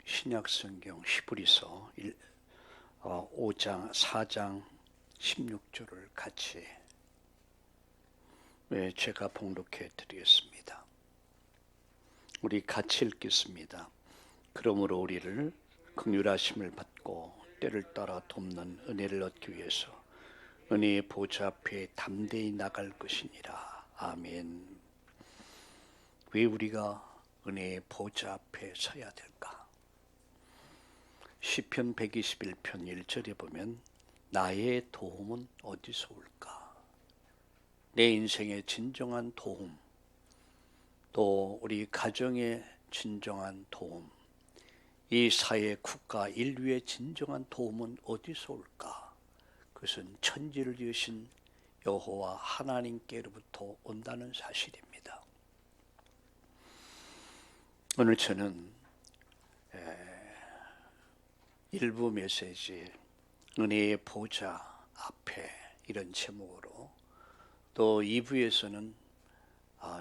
신약성경 히브리서 5장 4장 16절을 같이 제가 봉독해 드리겠습니다. 우리 같이 읽겠습니다. 그러므로 우리를 긍휼하심을 받고 때를 따라 돕는 은혜를 얻기 위해서 은혜의 보좌 앞에 담대히 나갈 것이니라. 아멘. 왜 우리가 은혜의 보좌 앞에 서야 될까? 시편 121편 1절에 보면 나의 도움은 어디서 올까? 내 인생의 진정한 도움, 또 우리 가정의 진정한 도움, 이 사회, 국가, 인류의 진정한 도움은 어디서 올까? 그것은 천지를 지으신 여호와 하나님께로부터 온다는 사실입니다. 오늘 저는 일부 메시지 은혜의 보좌 앞에 이런 제목으로, 또 2부에서는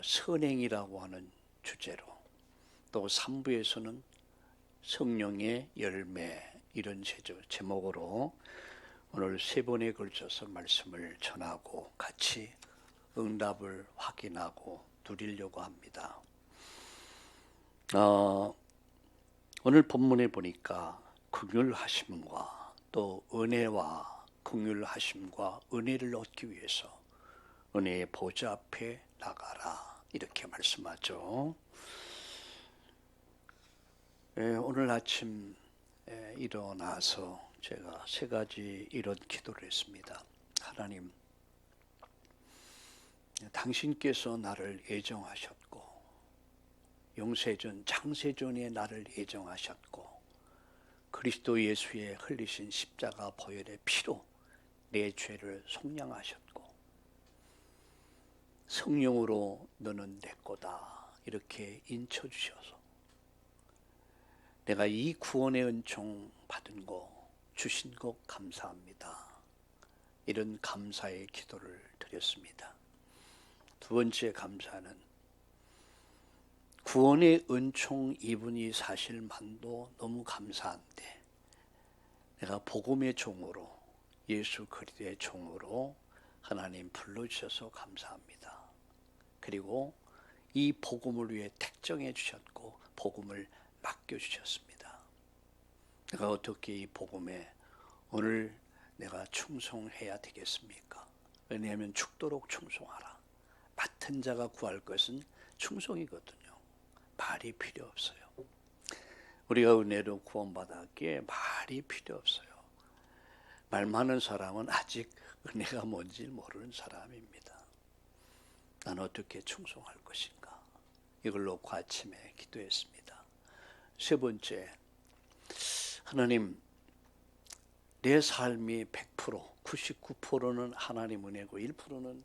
선행이라고 하는 주제로, 또 3부에서는 성령의 열매 이런 제목으로 오늘 3번에 걸쳐서 말씀을 전하고 같이 응답을 확인하고 누리려고 합니다. 오늘 본문에 보니까 긍휼하심과 또 은혜와 긍휼하심과 은혜를 얻기 위해서 은혜의 보좌 앞에 나가라 이렇게 말씀하죠. 오늘 아침 일어나서 제가 3가지 이런 기도를 했습니다. 하나님, 당신께서 나를 애정하셨고 영세전 창세전에 나를 애정하셨고 그리스도 예수의 흘리신 십자가 보혈의 피로 내 죄를 속량하셨고 성령으로 너는 내 거다 이렇게 인쳐주셔서 내가 이 구원의 은총 받은 거 주신 것 감사합니다. 이런 감사의 기도를 드렸습니다. 두 번째 감사는 구원의 은총 이분이 사실만도 너무 감사한데 내가 복음의 종으로, 예수 그리스도의 종으로 하나님 불러주셔서 감사합니다. 그리고 이 복음을 위해 택정해 주셨고 복음을 맡겨주셨습니다. 내가 어떻게 이 복음에 오늘 내가 충성해야 되겠습니까? 왜냐하면 죽도록 충성하라. 맡은 자가 구할 것은 충성이거든요. 말이 필요 없어요. 우리가 은혜로 구원받았기에 말이 필요 없어요. 말 많은 사람은 아직 은혜가 뭔지 모르는 사람입니다. 난 어떻게 충성할 것인가? 이걸 놓고 아침에 기도했습니다. 3번째, 하나님, 내 삶이 100%, 99%는 하나님 은혜고 1%는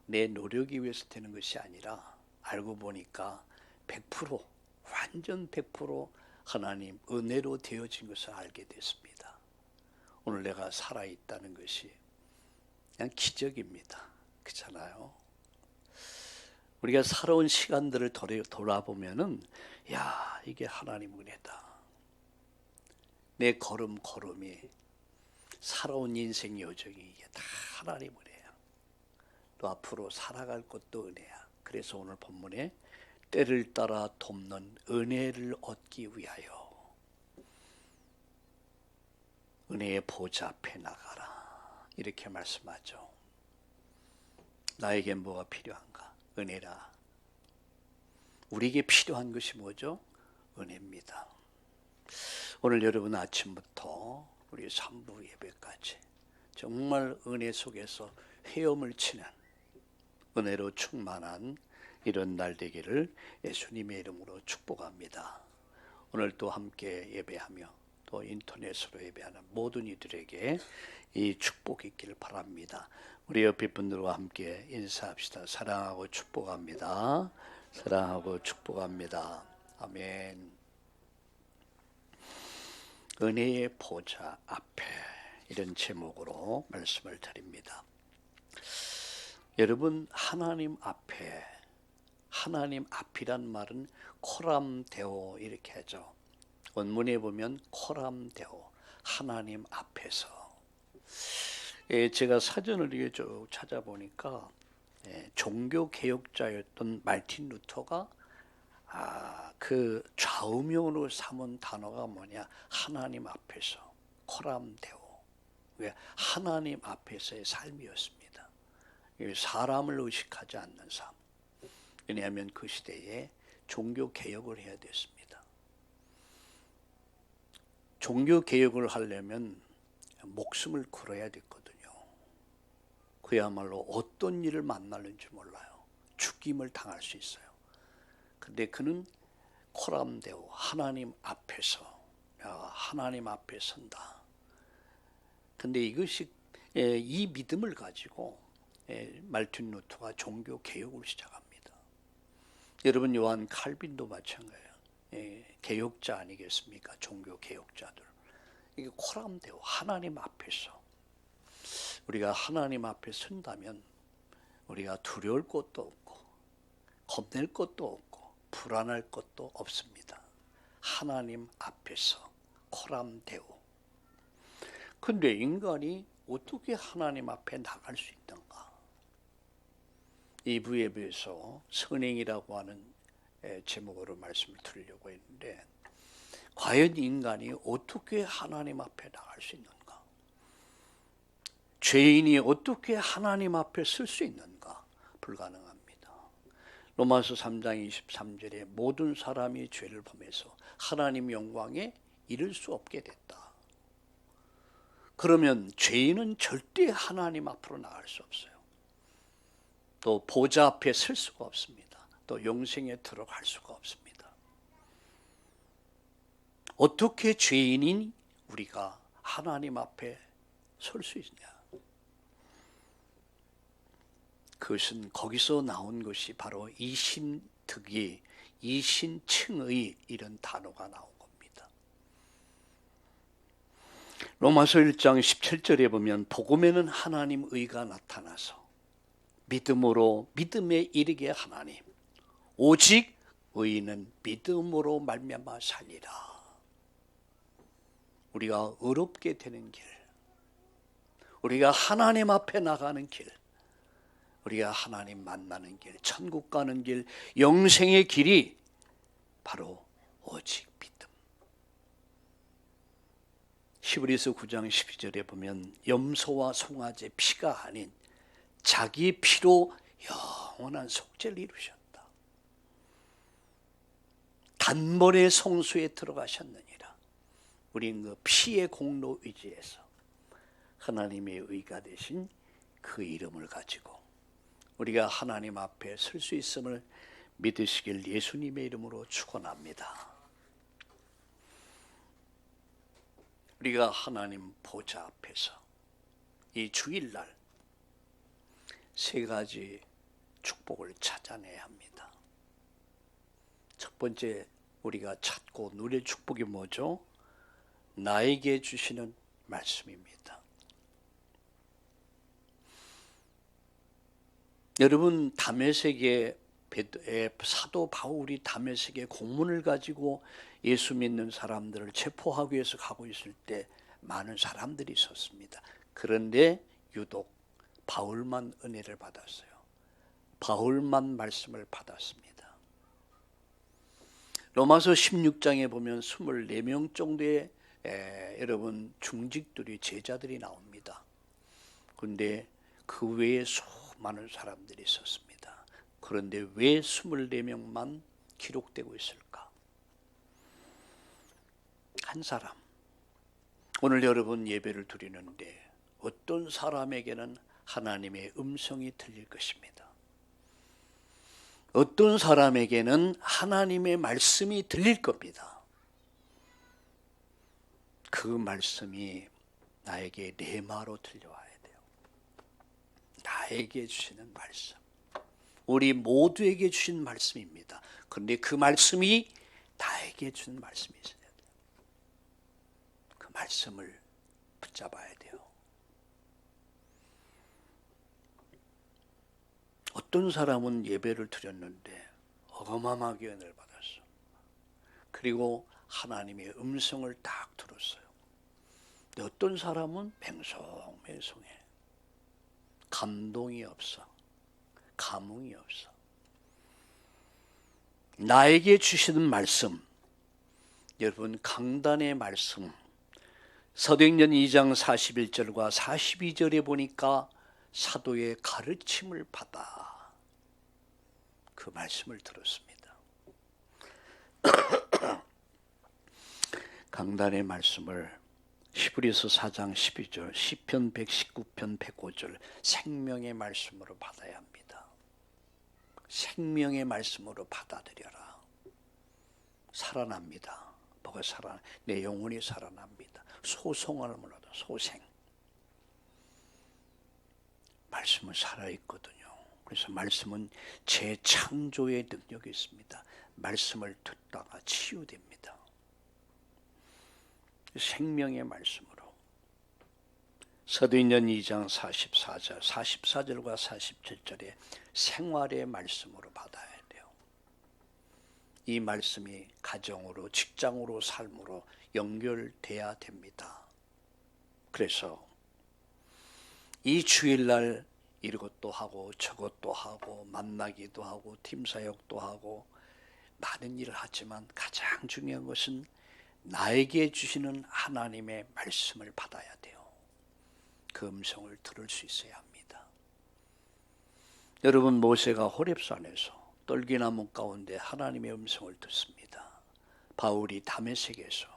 내 노력이 위해서 되는 것이 아니라 알고 보니까 100%, 완전 100% 하나님 은혜로 되어진 것을 알게 됐습니다. 오늘 내가 살아있다는 것이 그냥 기적입니다. 그렇잖아요. 우리가 살아온 시간들을 돌아보면은 야, 이게 하나님 은혜다. 내 걸음걸음이, 살아온 인생 여정이 이게 다 하나님 은혜야. 또 앞으로 살아갈 것도 은혜야. 그래서 오늘 본문에 때를 따라 돕는 은혜를 얻기 위하여 은혜의 보좌 앞에 나가라 이렇게 말씀하죠. 나에게 뭐가 필요한가? 은혜라. 우리에게 필요한 것이 뭐죠? 은혜입니다. 오늘 여러분 아침부터 우리 3부 예배까지 정말 은혜 속에서 헤엄을 치는 은혜로 충만한 이런 날 되기를 예수님의 이름으로 축복합니다. 오늘 또 함께 예배하며 또 인터넷으로 예배하는 모든 이들에게 이 축복이 있기를 바랍니다. 우리 옆에 분들과 함께 인사합시다. 사랑하고 축복합니다. 사랑하고 축복합니다. 아멘. 은혜의 보좌 앞에 이런 제목으로 말씀을 드립니다. 여러분, 하나님 앞에, 하나님 앞이란 말은 코람데오 이렇게 하죠. 원문에 보면 코람데오, 하나님 앞에서. 제가 사전을 이렇게 쭉 찾아보니까 종교 개혁자였던 마르틴 루터가 그 좌우명으로 삼은 단어가 뭐냐? 하나님 앞에서, 코람데오. 왜? 하나님 앞에서의 삶이었습니다. 사람을 의식하지 않는 삶. 왜냐하면 그 시대에 종교 개혁을 해야 됐습니다. 종교 개혁을 하려면 목숨을 걸어야 됐거든요. 그야말로 어떤 일을 만나는지 몰라요. 죽임을 당할 수 있어요. 근데 그는 코람데오, 하나님 앞에서, 하나님 앞에 선다. 근데 이것이 이 믿음을 가지고 마르틴 루터가 종교 개혁을 시작합니다. 여러분, 요한 칼빈도 마찬가지예요. 개혁자 아니겠습니까? 종교 개혁자들. 이게 코람데오, 하나님 앞에서. 우리가 하나님 앞에 선다면 우리가 두려울 것도 없고 겁낼 것도 없고 불안할 것도 없습니다. 하나님 앞에서 코람데오. 근데 인간이 어떻게 하나님 앞에 나갈 수 있는가? 2부에 비해서 선행이라고 하는 제목으로 말씀을 드리려고 했는데, 과연 인간이 어떻게 하나님 앞에 나갈 수 있는가? 죄인이 어떻게 하나님 앞에 설 수 있는가? 불가능합니다. 로마서 3장 23절에 모든 사람이 죄를 범해서 하나님 영광에 이를 수 없게 됐다. 그러면 죄인은 절대 하나님 앞으로 나갈 수 없어요. 또 보좌 앞에 설 수가 없습니다. 또 영생에 들어갈 수가 없습니다. 어떻게 죄인인 우리가 하나님 앞에 설 수 있냐? 그것은 거기서 나온 것이 바로 이신득의, 이신층의 이런 단어가 나온 겁니다. 로마서 1장 17절에 보면 복음에는 하나님 의가 나타나서 믿음으로 믿음에 이르게 하나님, 오직 의인은 믿음으로 말미암아 살리라. 우리가 의롭게 되는 길, 우리가 하나님 앞에 나가는 길, 우리가 하나님 만나는 길, 천국 가는 길, 영생의 길이 바로 오직 믿음. 히브리서 9장 12절에 보면 염소와 송아지 피가 아닌 자기 피로 영원한 속죄를 이루셨다. 단번에 성소에 들어가셨느니라. 우린 그 피의 공로 의지에서 하나님의 의가 되신 그 이름을 가지고 우리가 하나님 앞에 설 수 있음을 믿으시길 예수님의 이름으로 축원합니다. 우리가 하나님 보좌 앞에서 이 주일날 세 가지 축복을 찾아내야 합니다. 첫 번째 우리가 찾고 누릴 축복이 뭐죠? 나에게 주시는 말씀입니다. 여러분, 다메섹의 사도 바울이 다메섹의 공문을 가지고 예수 믿는 사람들을 체포하기 위해서 가고 있을 때 많은 사람들이 있었습니다. 그런데 유독 바울만 은혜를 받았어요. 바울만 말씀을 받았습니다. 로마서 16장에 보면 24명 정도의 여러분 중직들이 제자들이 나옵니다. 그런데 그 외에 수많은 사람들이 있었습니다. 그런데 왜 24명만 기록되고 있을까? 한 사람. 오늘 여러분 예배를 드리는데 어떤 사람에게는 하나님의 음성이 들릴 것입니다. 어떤 사람에게는 하나님의 말씀이 들릴 겁니다. 그 말씀이 나에게 레마로 들려와야 돼요. 나에게 주시는 말씀. 우리 모두에게 주신 말씀입니다. 그런데 그 말씀이 나에게 주는 말씀이 있어야 돼요. 그 말씀을 붙잡아야 돼요. 어떤 사람은 예배를 드렸는데 어마어마하게 은혜를 받았어. 그리고 하나님의 음성을 딱 들었어요. 근데 어떤 사람은 맹송맹송해. 감동이 없어. 감흥이 없어. 나에게 주시는 말씀, 여러분 강단의 말씀, 사도행전 2장 41절과 42절에 보니까 사도의 가르침을 받아 그 말씀을 들었습니다. 강단의 말씀을 히브리서 4장 12절, 시편 119편 105절 생명의 말씀으로 받아야 합니다. 생명의 말씀으로 받아들여라. 살아납니다. 뭐가 살아나? 내 영혼이 살아납니다. 소송함을 얻어 소생. 말씀은 살아있거든요. 그래서 말씀은 재창조의 능력이 있습니다. 말씀을 듣다가 치유됩니다. 생명의 말씀으로. 사도행전 2장 44절과 47절에 생활의 말씀으로 받아야 돼요. 이 말씀이 가정으로, 직장으로, 삶으로 연결돼야 됩니다. 그래서 이 주일날 이것도 하고 저것도 하고 만나기도 하고 팀사역도 하고 많은 일을 하지만 가장 중요한 것은 나에게 주시는 하나님의 말씀을 받아야 돼요. 그 음성을 들을 수 있어야 합니다. 여러분, 모세가 호렙산에서 떨기나무 가운데 하나님의 음성을 듣습니다. 바울이 다메섹에서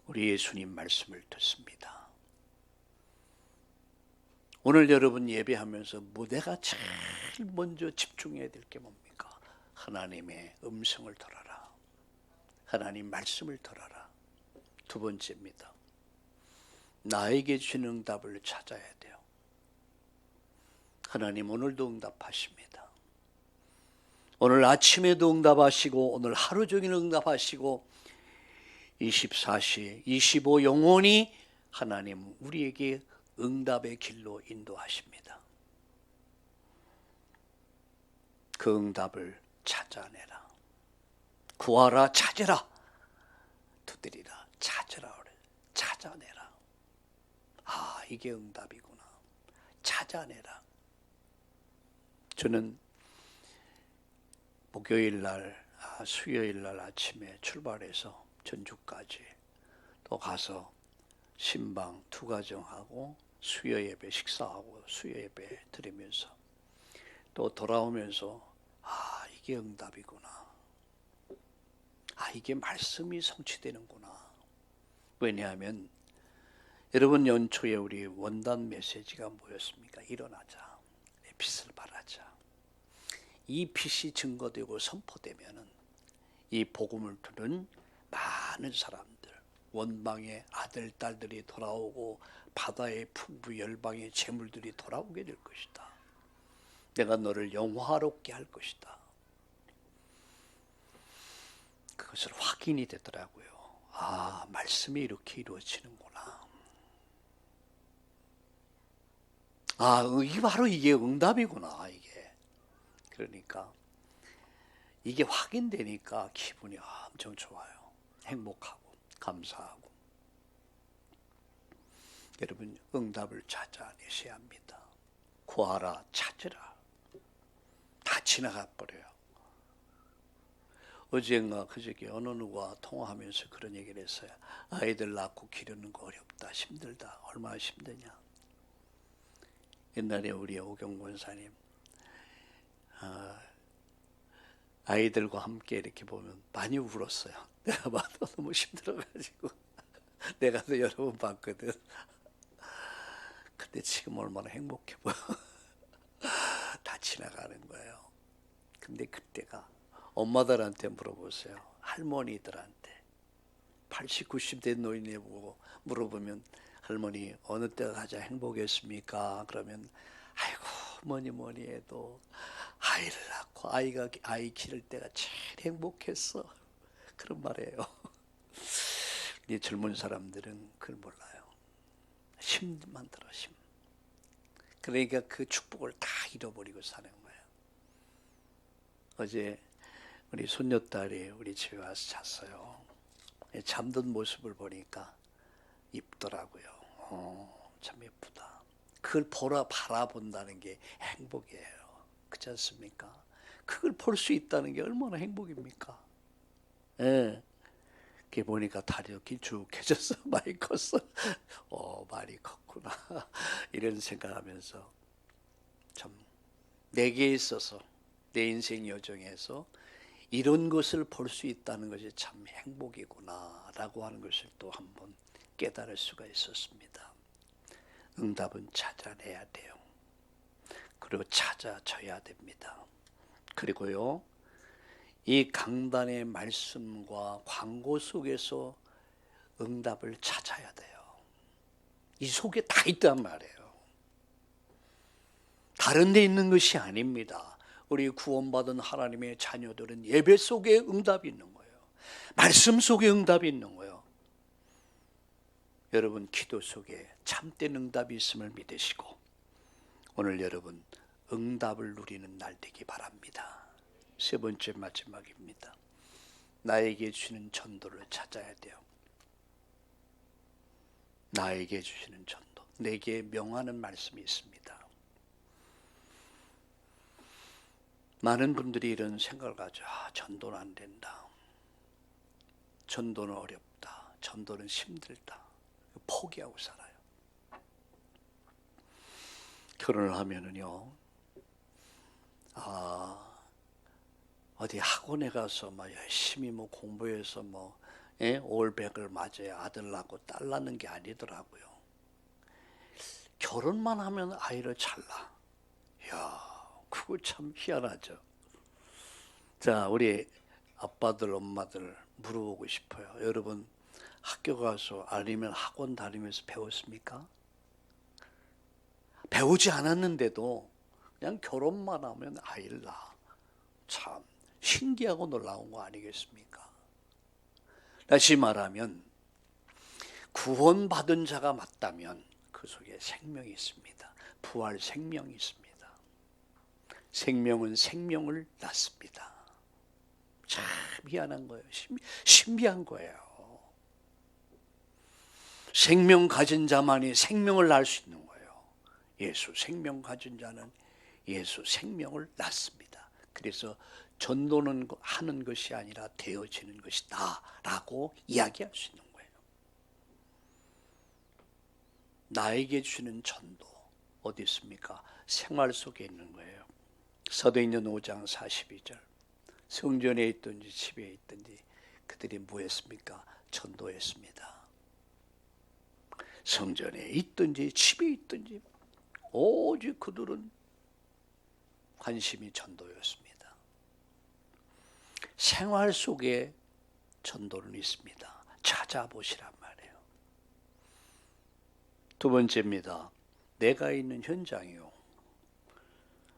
우리 예수님 말씀을 듣습니다. 오늘 여러분 예배하면서 내가 제일 먼저 집중해야 될 게 뭡니까? 하나님의 음성을 들어라. 하나님 말씀을 들어라. 두 번째입니다. 나에게 주신 응답을 찾아야 돼요. 하나님 오늘도 응답하십니다. 오늘 아침에도 응답하시고 오늘 하루 종일 응답하시고 24시 25 영원히 하나님 우리에게 응답의 길로 인도하십니다. 그 응답을 찾아내라. 구하라, 찾으라, 두드리라, 찾으라, 찾아내라. 아, 이게 응답이구나. 찾아내라. 저는 목요일 날, 수요일 날 아침에 출발해서 전주까지 또 가서 신방 투가정하고 수요 예배 식사하고 수요 예배 드리면서 또 돌아오면서 이게 응답이구나. 이게 말씀이 성취되는구나. 왜냐하면 여러분 연초에 우리 원단 메시지가 뭐였습니까? 일어나자. 내 빛을 발하자. 이 빛이 증거되고 선포되면은 이 복음을 들은 많은 사람들, 원방의 아들, 딸들이 돌아오고 바다의 풍부 열방의 재물들이 돌아오게 될 것이다. 내가 너를 영화롭게 할 것이다. 그것을 확인이 되더라고요. 말씀이 이렇게 이루어지는구나. 이게 바로 이게 응답이구나, 이게. 그러니까 이게 확인되니까 기분이 엄청 좋아요. 행복하고 감사하고. 여러분 응답을 찾아내셔야 합니다. 구하라, 찾으라. 다 지나가 버려요. 어젠가 그저께 어느 누구와 통화하면서 그런 얘기를 했어요. 아이들 낳고 기르는 거 어렵다, 힘들다. 얼마나 힘드냐. 옛날에 우리 오경 권사님 아이들과 함께 이렇게 보면 많이 울었어요. 내가 봐도 너무 힘들어가지고 내가 또 여러 번 봤거든. 근데 지금 얼마나 행복해 보여. 다 지나가는 거예요. 근데 그때가 엄마들한테 물어보세요. 할머니들한테 80, 90대 노인에 보고 물어보면 할머니 어느 때가 가장 행복했습니까? 그러면 아이고 뭐니 해도 아이를 낳고 아이 기를 때가 제일 행복했어. 그런 말이에요. 이 젊은 사람들은 그걸 몰라요. 힘만 들어, 힘. 그러니까 그 축복을 다 잃어버리고 사는 거예요. 어제 우리 손녀딸이 우리 집에 와서 잤어요. 잠든 모습을 보니까 이쁘더라고요. 참 예쁘다. 그걸 바라본다는 게 행복이에요. 그렇지 않습니까? 그걸 볼 수 있다는 게 얼마나 행복입니까? 예. 그게 보니까 다리가 길쭉해져서 많이 컸어. 많이 컸구나. 이런 생각하면서 참 내게 있어서 내 인생 여정에서 이런 것을 볼 수 있다는 것이 참 행복이구나 라고 하는 것을 또 한번 깨달을 수가 있었습니다. 응답은 찾아내야 돼요. 그리고 찾아져야 됩니다. 그리고요, 이 강단의 말씀과 광고 속에서 응답을 찾아야 돼요. 이 속에 다 있단 말이에요. 다른 데 있는 것이 아닙니다. 우리 구원받은 하나님의 자녀들은 예배 속에 응답이 있는 거예요. 말씀 속에 응답이 있는 거예요. 여러분 기도 속에 참된 응답이 있음을 믿으시고 오늘 여러분 응답을 누리는 날 되기 바랍니다. 세 번째 마지막입니다. 나에게 주시는 전도를 찾아야 돼요. 나에게 주시는 전도. 내게 명하는 말씀이 있습니다. 많은 분들이 이런 생각을 가져. 전도는 안 된다. 전도는 어렵다. 전도는 힘들다. 포기하고 살아요. 결혼을 하면은요, 어디 학원에 가서 열심히 공부해서 올백을 맞아야 아들 낳고 딸 낳는 게 아니더라고요. 결혼만 하면 아이를 잘 낳아. 이야, 그거 참 희한하죠. 자, 우리 아빠들, 엄마들 물어보고 싶어요. 여러분 학교 가서 아니면 학원 다니면서 배웠습니까? 배우지 않았는데도 그냥 결혼만 하면 아이를 낳아. 참 신기하고 놀라운 거 아니겠습니까? 다시 말하면 구원받은 자가 맞다면 그 속에 생명이 있습니다. 부활 생명이 있습니다. 생명은 생명을 낳습니다. 참 희한한 거예요. 신비한 거예요. 생명 가진 자만이 생명을 낳을 수 있는 거예요. 예수 생명 가진 자는 예수 생명을 낳습니다. 그래서 전도는 하는 것이 아니라 되어지는 것이다 라고 이야기할 수 있는 거예요. 나에게 주는 전도 어디 있습니까? 생활 속에 있는 거예요. 사도행전 5장 42절 성전에 있든지 집에 있든지 그들이 뭐 했습니까? 전도했습니다. 성전에 있든지 집에 있든지 오직 그들은 관심이 전도였습니다. 생활 속에 전도는 있습니다. 찾아보시란 말이에요. 두 번째입니다. 내가 있는 현장이요.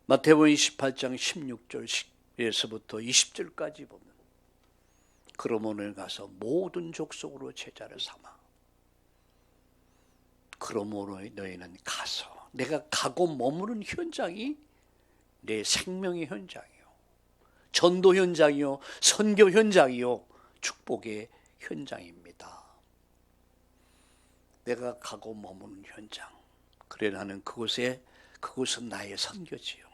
마태복음 28장 16절에서부터 20절까지 보면 그러므로 가서 모든 족속으로 제자를 삼아. 그러므로 너희는 가서 내가 가고 머무는 현장이 내 생명의 현장이요. 전도 현장이요. 선교 현장이요. 축복의 현장입니다. 내가 가고 머무는 현장. 그래 나는 그곳은 나의 선교지요.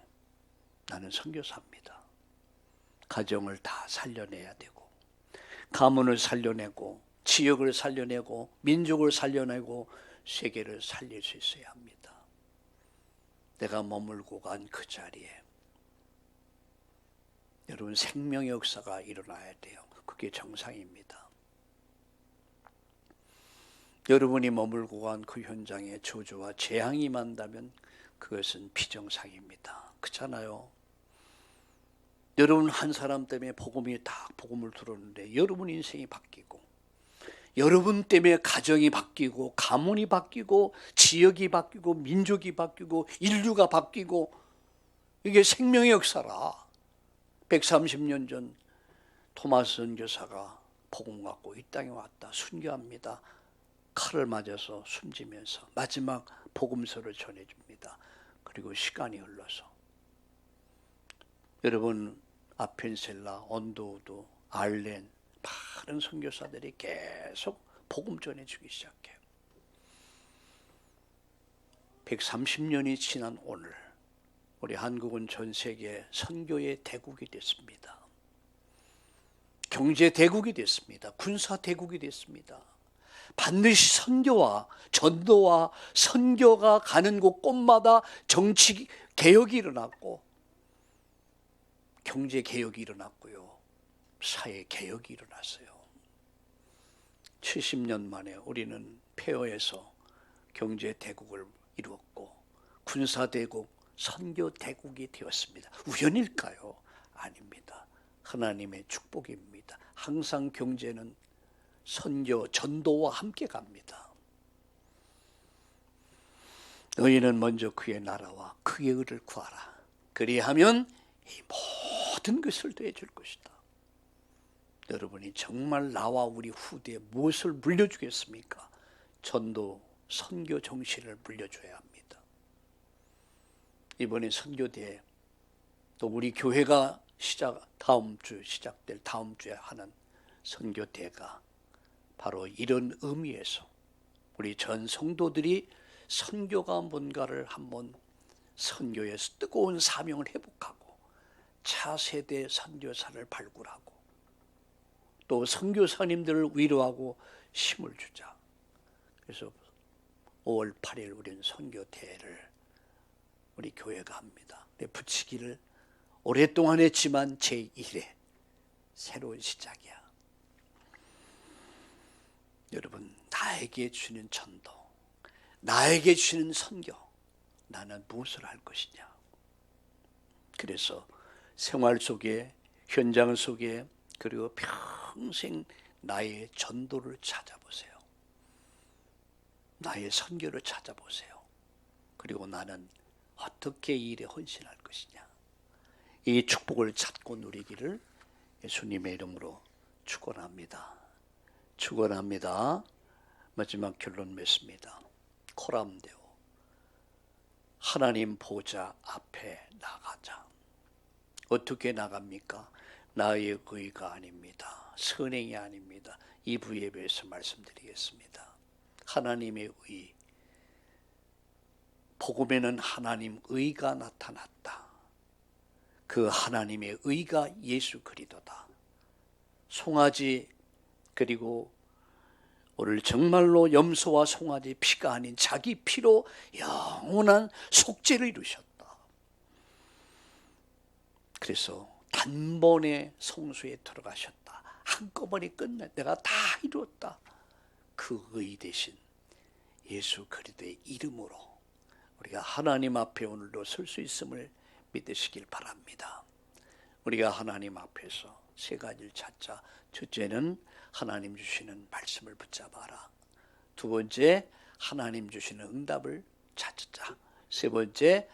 나는 선교사입니다. 가정을 다 살려내야 되고 가문을 살려내고 지역을 살려내고 민족을 살려내고 세계를 살릴 수 있어야 합니다. 내가 머물고 간 그 자리에 여러분 생명의 역사가 일어나야 돼요. 그게 정상입니다. 여러분이 머물고 간 그 현장에 저주와 재앙이 임한다면 그것은 비정상입니다. 그렇잖아요. 여러분 한 사람 때문에 복음을 들었는데 여러분 인생이 바뀌고 여러분 때문에 가정이 바뀌고 가문이 바뀌고 지역이 바뀌고 민족이 바뀌고 인류가 바뀌고 이게 생명의 역사라. 130년 전 토마스 선교사가 복음 갖고 이 땅에 왔다. 순교합니다. 칼을 맞아서 숨지면서 마지막 복음서를 전해줍니다. 그리고 시간이 흘러서 여러분 아펜셀라, 언도우드, 알렌, 많은 선교사들이 계속 복음 전해주기 시작해요. 130년이 지난 오늘 우리 한국은 전 세계 선교의 대국이 됐습니다. 경제 대국이 됐습니다. 군사 대국이 됐습니다. 반드시 선교와 전도와 선교가 가는 곳곳마다 정치 개혁이 일어났고 경제 개혁이 일어났고요. 사회 개혁이 일어났어요. 70년 만에 우리는 폐허에서 경제 대국을 이루었고 군사 대국, 선교 대국이 되었습니다. 우연일까요? 아닙니다. 하나님의 축복입니다. 항상 경제는 선교, 전도와 함께 갑니다. 너희는 먼저 그의 나라와 그의 의를 구하라. 그리하면 이 모든 것을 더해줄 것이다. 여러분이 정말 나와 우리 후대에 무엇을 물려주겠습니까? 전도, 선교 정신을 물려줘야 합니다. 이번에 선교대회 또 우리 교회가 다음 주에 하는 선교대회가 바로 이런 의미에서 우리 전 성도들이 선교가 뭔가를 한번 선교에서 뜨거운 사명을 회복하고 차세대 선교사를 발굴하고 또 선교사님들을 위로하고 힘을 주자. 그래서 5월 8일 우리는 선교대회를 우리 교회가 합니다. 붙이기를 오랫동안 했지만 제1회 새로운 시작이야. 여러분, 나에게 주는 전도, 나에게 주는 선교, 나는 무엇을 할 것이냐. 그래서 생활 속에, 현장 속에, 그리고 평생 나의 전도를 찾아보세요. 나의 선교를 찾아보세요. 그리고 나는 어떻게 이 일에 헌신할 것이냐. 이 축복을 찾고 누리기를 예수님의 이름으로 축원합니다. 축원합니다. 마지막 결론 맺습니다. 코람데오, 하나님 보좌 앞에 나가자. 어떻게 나갑니까? 나의 의가 아닙니다. 선행이 아닙니다. 이 부예배에서 말씀드리겠습니다. 하나님의 의, 복음에는 하나님 의가 나타났다. 그 하나님의 의가 예수 그리스도다. 송아지 그리고 오늘 정말로 염소와 송아지 피가 아닌 자기 피로 영원한 속죄를 이루셨다. 그래서 단번에 성소에 들어가셨다. 한꺼번에 끝내 내가 다 이루었다. 그 의 대신 예수 그리스도의 이름으로 우리가 하나님 앞에 오늘도 설 수 있음을 믿으시길 바랍니다. 우리가 하나님 앞에서 세 가지를 찾자. 첫째는 하나님 주시는 말씀을 붙잡아라. 두 번째, 하나님 주시는 응답을 찾자. 세 번째,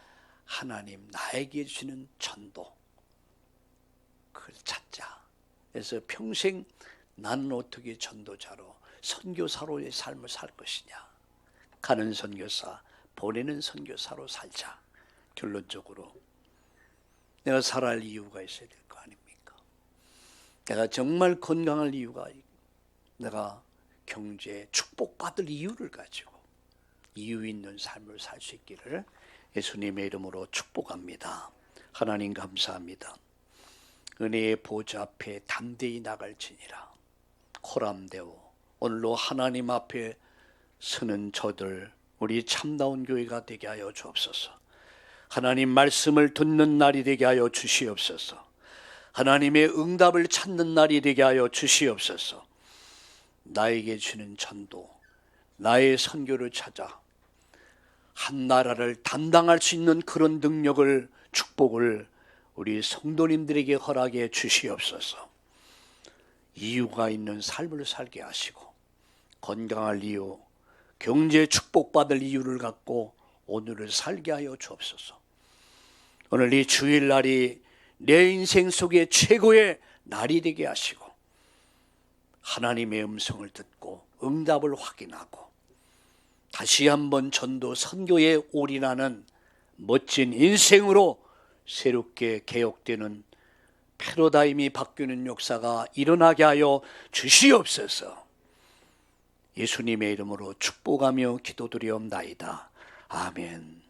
하나님 나에게 주시는 전도, 그걸 찾자. 그래서 평생 나는 어떻게 전도자로 선교사로의 삶을 살 것이냐. 가는 선교사, 보내는 선교사로 살자. 결론적으로 내가 살아야 할 이유가 있어야 될 거 아닙니까? 내가 정말 건강할 이유가, 내가 경제에 축복받을 이유를 가지고 이유 있는 삶을 살 수 있기를 예수님의 이름으로 축복합니다. 하나님 감사합니다. 은혜의 보좌 앞에 담대히 나갈지니라. 코람데오, 오늘로 하나님 앞에 서는 저들, 우리 참다운 교회가 되게 하여 주옵소서. 하나님 말씀을 듣는 날이 되게 하여 주시옵소서. 하나님의 응답을 찾는 날이 되게 하여 주시옵소서. 나에게 주는 전도, 나의 선교를 찾아 한 나라를 담당할 수 있는 그런 능력을, 축복을 우리 성도님들에게 허락해 주시옵소서. 이유가 있는 삶을 살게 하시고 건강할 이유, 경제 축복받을 이유를 갖고 오늘을 살게 하여 주옵소서. 오늘 이 주일날이 내 인생 속에 최고의 날이 되게 하시고 하나님의 음성을 듣고 응답을 확인하고 다시 한번 전도 선교에 올인하는 멋진 인생으로 새롭게 개혁되는 패러다임이 바뀌는 역사가 일어나게 하여 주시옵소서. 예수님의 이름으로 축복하며 기도드리옵나이다. 아멘.